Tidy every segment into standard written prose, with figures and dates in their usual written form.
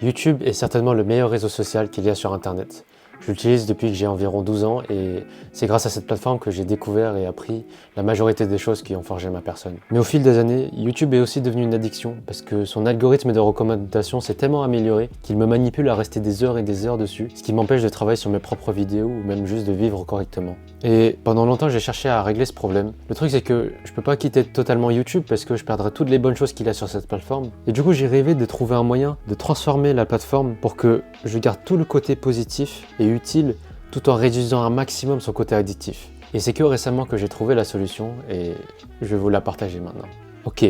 YouTube est certainement le meilleur réseau social qu'il y a sur Internet. Je l'utilise depuis que j'ai environ 12 ans et c'est grâce à cette plateforme que j'ai découvert et appris la majorité des choses qui ont forgé ma personne. Mais au fil des années, YouTube est aussi devenu une addiction parce que son algorithme de recommandation s'est tellement amélioré qu'il me manipule à rester des heures et des heures dessus, ce qui m'empêche de travailler sur mes propres vidéos ou même juste de vivre correctement. Et pendant longtemps, j'ai cherché à régler ce problème. Le truc, c'est que je peux pas quitter totalement YouTube parce que je perdrais toutes les bonnes choses qu'il y a sur cette plateforme. Et du coup, j'ai rêvé de trouver un moyen de transformer la plateforme pour que je garde tout le côté positif et utile tout en réduisant un maximum son côté addictif. Et c'est que récemment que j'ai trouvé la solution et je vais vous la partager maintenant. Ok,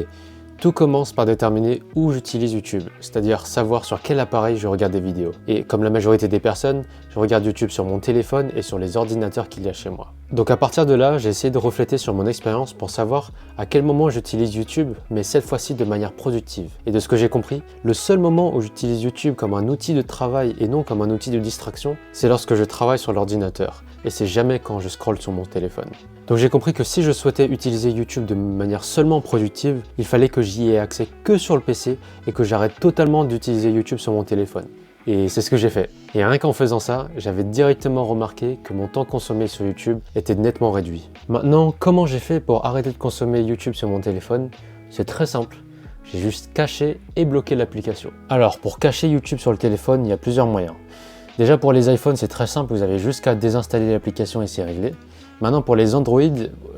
tout commence par déterminer où j'utilise YouTube, c'est-à-dire savoir sur quel appareil je regarde des vidéos. Et comme la majorité des personnes, je regarde YouTube sur mon téléphone et sur les ordinateurs qu'il y a chez moi. Donc à partir de là, j'ai essayé de refléter sur mon expérience pour savoir à quel moment j'utilise YouTube, mais cette fois-ci de manière productive. Et de ce que j'ai compris, le seul moment où j'utilise YouTube comme un outil de travail et non comme un outil de distraction, c'est lorsque je travaille sur l'ordinateur. Et c'est jamais quand je scrolle sur mon téléphone. Donc j'ai compris que si je souhaitais utiliser YouTube de manière seulement productive, il fallait que j'y ai accès que sur le PC et que j'arrête totalement d'utiliser YouTube sur mon téléphone. Et c'est ce que j'ai fait. Et rien qu'en faisant ça, j'avais directement remarqué que mon temps consommé sur YouTube était nettement réduit. Maintenant, comment j'ai fait pour arrêter de consommer YouTube sur mon téléphone? C'est très simple. J'ai juste caché et bloqué l'application. Alors, pour cacher YouTube sur le téléphone, il y a plusieurs moyens. Déjà pour les iPhones, c'est très simple, vous avez juste qu'à désinstaller l'application et c'est réglé. Maintenant pour les Android,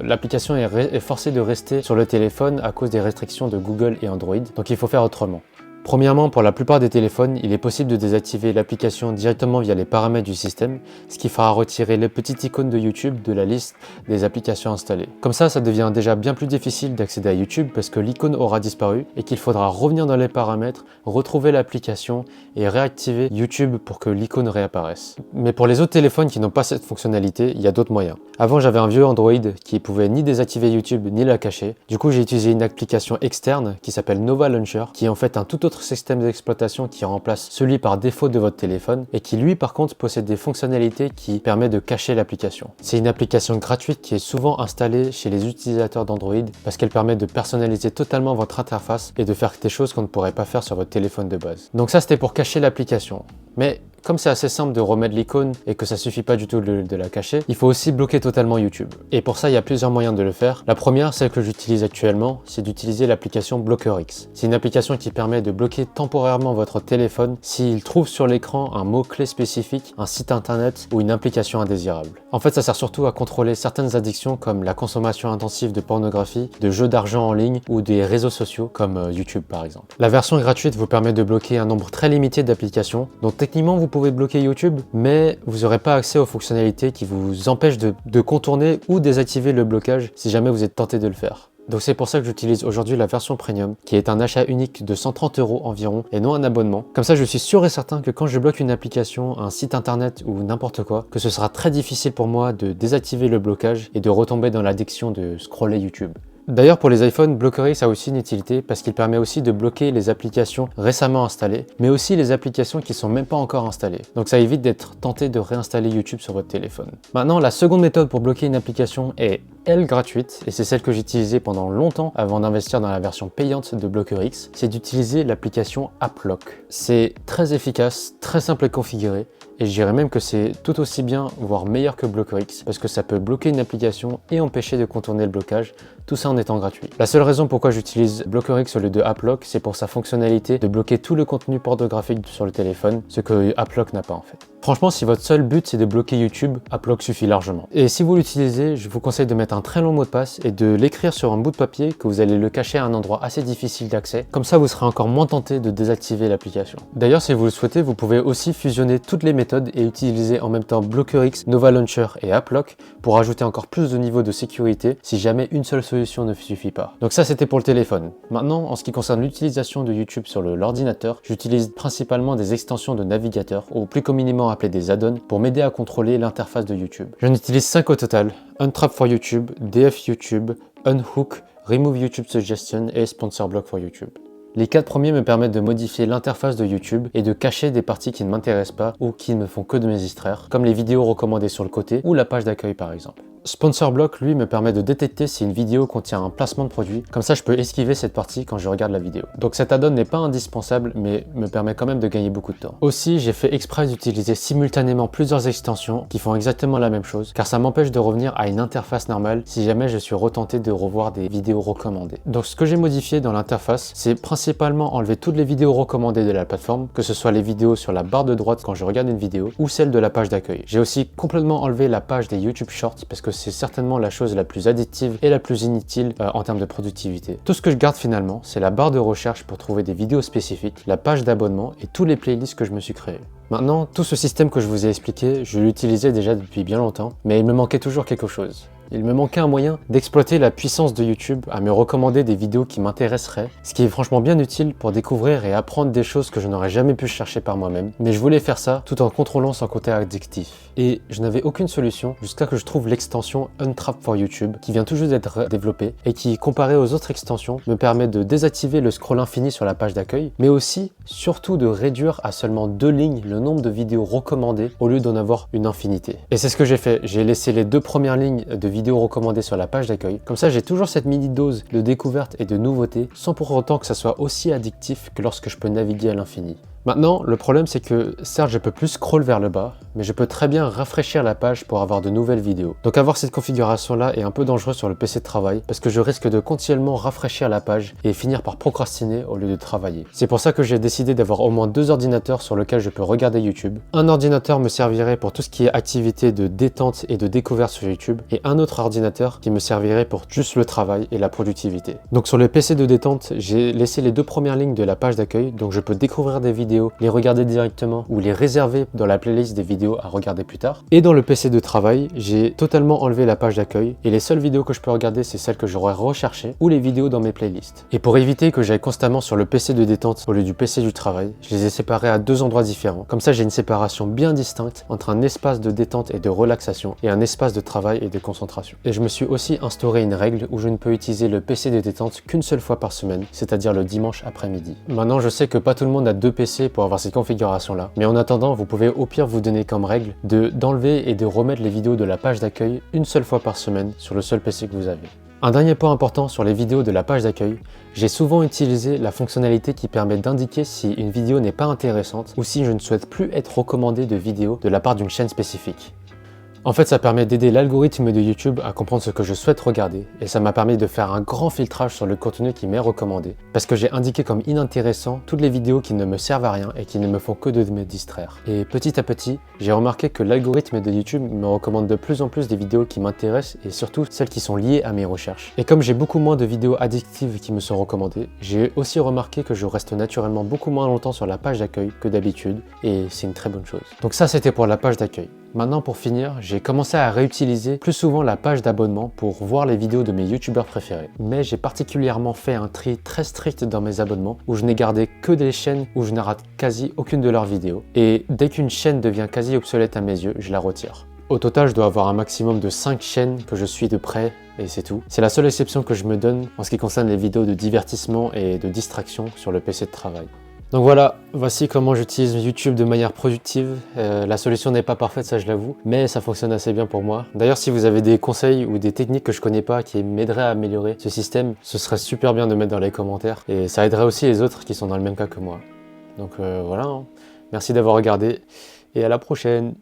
l'application est forcée de rester sur le téléphone à cause des restrictions de Google et Android, donc il faut faire autrement. Premièrement, pour la plupart des téléphones, il est possible de désactiver l'application directement via les paramètres du système, ce qui fera retirer les petites icônes de YouTube de la liste des applications installées. Comme ça devient déjà bien plus difficile d'accéder à YouTube parce que l'icône aura disparu et qu'il faudra revenir dans les paramètres, retrouver l'application et réactiver YouTube pour que l'icône réapparaisse. Mais pour les autres téléphones qui n'ont pas cette fonctionnalité, il y a d'autres moyens. Avant, j'avais un vieux Android qui pouvait ni désactiver YouTube ni la cacher. Du coup, j'ai utilisé une application externe qui s'appelle Nova Launcher, qui est en fait un tout autre système d'exploitation qui remplace celui par défaut de votre téléphone et qui lui par contre possède des fonctionnalités qui permettent de cacher l'application. C'est une application gratuite qui est souvent installée chez les utilisateurs d'Android parce qu'elle permet de personnaliser totalement votre interface et de faire des choses qu'on ne pourrait pas faire sur votre téléphone de base. Donc ça c'était pour cacher l'application. Mais comme c'est assez simple de remettre l'icône et que ça suffit pas du tout de la cacher, il faut aussi bloquer totalement YouTube. Et pour ça, il y a plusieurs moyens de le faire. La première, celle que j'utilise actuellement, c'est d'utiliser l'application BlockerX. C'est une application qui permet de bloquer temporairement votre téléphone s'il trouve sur l'écran un mot-clé spécifique, un site internet ou une application indésirable. En fait, ça sert surtout à contrôler certaines addictions comme la consommation intensive de pornographie, de jeux d'argent en ligne ou des réseaux sociaux comme YouTube par exemple. La version gratuite vous permet de bloquer un nombre très limité d'applications, donc techniquement vous pouvez bloquer YouTube, mais vous n'aurez pas accès aux fonctionnalités qui vous empêchent de contourner ou désactiver le blocage si jamais vous êtes tenté de le faire. Donc c'est pour ça que j'utilise aujourd'hui la version premium, qui est un achat unique de 130 € environ et non un abonnement. Comme ça je suis sûr et certain que quand je bloque une application, un site internet ou n'importe quoi, que ce sera très difficile pour moi de désactiver le blocage et de retomber dans l'addiction de scroller YouTube. D'ailleurs pour les iPhones, BlockerX a aussi une utilité parce qu'il permet aussi de bloquer les applications récemment installées, mais aussi les applications qui sont même pas encore installées. Donc ça évite d'être tenté de réinstaller YouTube sur votre téléphone. Maintenant, la seconde méthode pour bloquer une application est elle gratuite, et c'est celle que j'ai utilisée pendant longtemps avant d'investir dans la version payante de BlockerX, c'est d'utiliser l'application AppLock. C'est très efficace, très simple à configurer, et je dirais même que c'est tout aussi bien, voire meilleur que BlockerX, parce que ça peut bloquer une application et empêcher de contourner le blocage, tout ça en étant gratuit. La seule raison pourquoi j'utilise BlockerX au lieu de AppLock, c'est pour sa fonctionnalité de bloquer tout le contenu pornographique sur le téléphone, ce que AppLock n'a pas en fait. Franchement, si votre seul but c'est de bloquer YouTube, AppLock suffit largement. Et si vous l'utilisez, je vous conseille de mettre un très long mot de passe et de l'écrire sur un bout de papier que vous allez le cacher à un endroit assez difficile d'accès. Comme ça, vous serez encore moins tenté de désactiver l'application. D'ailleurs, si vous le souhaitez, vous pouvez aussi fusionner toutes les méthodes et utiliser en même temps BlockerX, Nova Launcher et AppLock pour ajouter encore plus de niveau de sécurité si jamais une seule solution ne suffit pas. Donc ça, c'était pour le téléphone. Maintenant, en ce qui concerne l'utilisation de YouTube sur l'ordinateur, j'utilise principalement des extensions de navigateur, ou plus communément appelées des add-ons, pour m'aider à contrôler l'interface de YouTube. J'en utilise 5 au total: Untrap for YouTube, DF YouTube, Unhook, Remove YouTube Suggestion et Sponsor Block for YouTube. Les 4 premiers me permettent de modifier l'interface de YouTube et de cacher des parties qui ne m'intéressent pas ou qui ne font que de me distraire, comme les vidéos recommandées sur le côté ou la page d'accueil par exemple. Sponsor Block, lui, me permet de détecter si une vidéo contient un placement de produit. Comme ça, je peux esquiver cette partie quand je regarde la vidéo. Donc cet add-on n'est pas indispensable, mais me permet quand même de gagner beaucoup de temps. Aussi, j'ai fait exprès d'utiliser simultanément plusieurs extensions qui font exactement la même chose, car ça m'empêche de revenir à une interface normale si jamais je suis retenté de revoir des vidéos recommandées. Donc ce que j'ai modifié dans l'interface, c'est principalement enlever toutes les vidéos recommandées de la plateforme, que ce soit les vidéos sur la barre de droite quand je regarde une vidéo, ou celles de la page d'accueil. J'ai aussi complètement enlevé la page des YouTube Shorts, parce que c'est certainement la chose la plus addictive et la plus inutile en termes de productivité. Tout ce que je garde finalement, c'est la barre de recherche pour trouver des vidéos spécifiques, la page d'abonnement et tous les playlists que je me suis créés. Maintenant, tout ce système que je vous ai expliqué, je l'utilisais déjà depuis bien longtemps, mais il me manquait toujours quelque chose. Il me manquait un moyen d'exploiter la puissance de YouTube à me recommander des vidéos qui m'intéresseraient, ce qui est franchement bien utile pour découvrir et apprendre des choses que je n'aurais jamais pu chercher par moi-même. Mais je voulais faire ça tout en contrôlant son côté addictif. Et je n'avais aucune solution jusqu'à que je trouve l'extension Untrap for YouTube qui vient tout juste d'être développée et qui, comparé aux autres extensions, me permet de désactiver le scroll infini sur la page d'accueil, mais aussi, surtout, de réduire à seulement 2 lignes le nombre de vidéos recommandées au lieu d'en avoir une infinité. Et c'est ce que j'ai fait. J'ai laissé les 2 premières lignes de vidéos recommandées sur la page d'accueil. Comme ça, j'ai toujours cette mini dose de découverte et de nouveautés, sans pour autant que ça soit aussi addictif que lorsque je peux naviguer à l'infini. Maintenant, le problème c'est que certes je peux plus scroll vers le bas, mais je peux très bien rafraîchir la page pour avoir de nouvelles vidéos. Donc avoir cette configuration là est un peu dangereux sur le PC de travail parce que je risque de continuellement rafraîchir la page et finir par procrastiner au lieu de travailler. C'est pour ça que j'ai décidé d'avoir au moins 2 ordinateurs sur lesquels je peux regarder YouTube. Un ordinateur me servirait pour tout ce qui est activité de détente et de découverte sur YouTube et un autre ordinateur qui me servirait pour juste le travail et la productivité. Donc sur le PC de détente, j'ai laissé les 2 premières lignes de la page d'accueil, donc je peux découvrir des vidéos, les regarder directement ou les réserver dans la playlist des vidéos à regarder plus tard. Et dans le PC de travail, j'ai totalement enlevé la page d'accueil et les seules vidéos que je peux regarder, c'est celles que j'aurais recherchées ou les vidéos dans mes playlists. Et pour éviter que j'aille constamment sur le PC de détente au lieu du PC du travail, je les ai séparés à 2 endroits différents. Comme ça, j'ai une séparation bien distincte entre un espace de détente et de relaxation et un espace de travail et de concentration. Et je me suis aussi instauré une règle où je ne peux utiliser le PC de détente qu'une seule fois par semaine, c'est-à-dire le dimanche après-midi. Maintenant, je sais que pas tout le monde a 2 PC pour avoir cette configuration là, mais en attendant vous pouvez au pire vous donner comme règle d'enlever et de remettre les vidéos de la page d'accueil une seule fois par semaine sur le seul PC que vous avez. Un dernier point important sur les vidéos de la page d'accueil, j'ai souvent utilisé la fonctionnalité qui permet d'indiquer si une vidéo n'est pas intéressante ou si je ne souhaite plus être recommandé de vidéos de la part d'une chaîne spécifique. En fait, ça permet d'aider l'algorithme de YouTube à comprendre ce que je souhaite regarder et ça m'a permis de faire un grand filtrage sur le contenu qui m'est recommandé parce que j'ai indiqué comme inintéressant toutes les vidéos qui ne me servent à rien et qui ne me font que de me distraire. Et petit à petit, j'ai remarqué que l'algorithme de YouTube me recommande de plus en plus des vidéos qui m'intéressent et surtout celles qui sont liées à mes recherches. Et comme j'ai beaucoup moins de vidéos addictives qui me sont recommandées, j'ai aussi remarqué que je reste naturellement beaucoup moins longtemps sur la page d'accueil que d'habitude et c'est une très bonne chose. Donc ça, c'était pour la page d'accueil. Maintenant, pour finir, j'ai commencé à réutiliser plus souvent la page d'abonnement pour voir les vidéos de mes youtubeurs préférés. Mais j'ai particulièrement fait un tri très strict dans mes abonnements où je n'ai gardé que des chaînes où je ne rate quasi aucune de leurs vidéos. Et dès qu'une chaîne devient quasi obsolète à mes yeux, je la retire. Au total, je dois avoir un maximum de 5 chaînes que je suis de près et c'est tout. C'est la seule exception que je me donne en ce qui concerne les vidéos de divertissement et de distraction sur le PC de travail. Donc voilà, voici comment j'utilise YouTube de manière productive. La solution n'est pas parfaite, ça je l'avoue, mais ça fonctionne assez bien pour moi. D'ailleurs, si vous avez des conseils ou des techniques que je connais pas qui m'aideraient à améliorer ce système, ce serait super bien de mettre dans les commentaires et ça aiderait aussi les autres qui sont dans le même cas que moi. Donc voilà, hein. Merci d'avoir regardé et à la prochaine.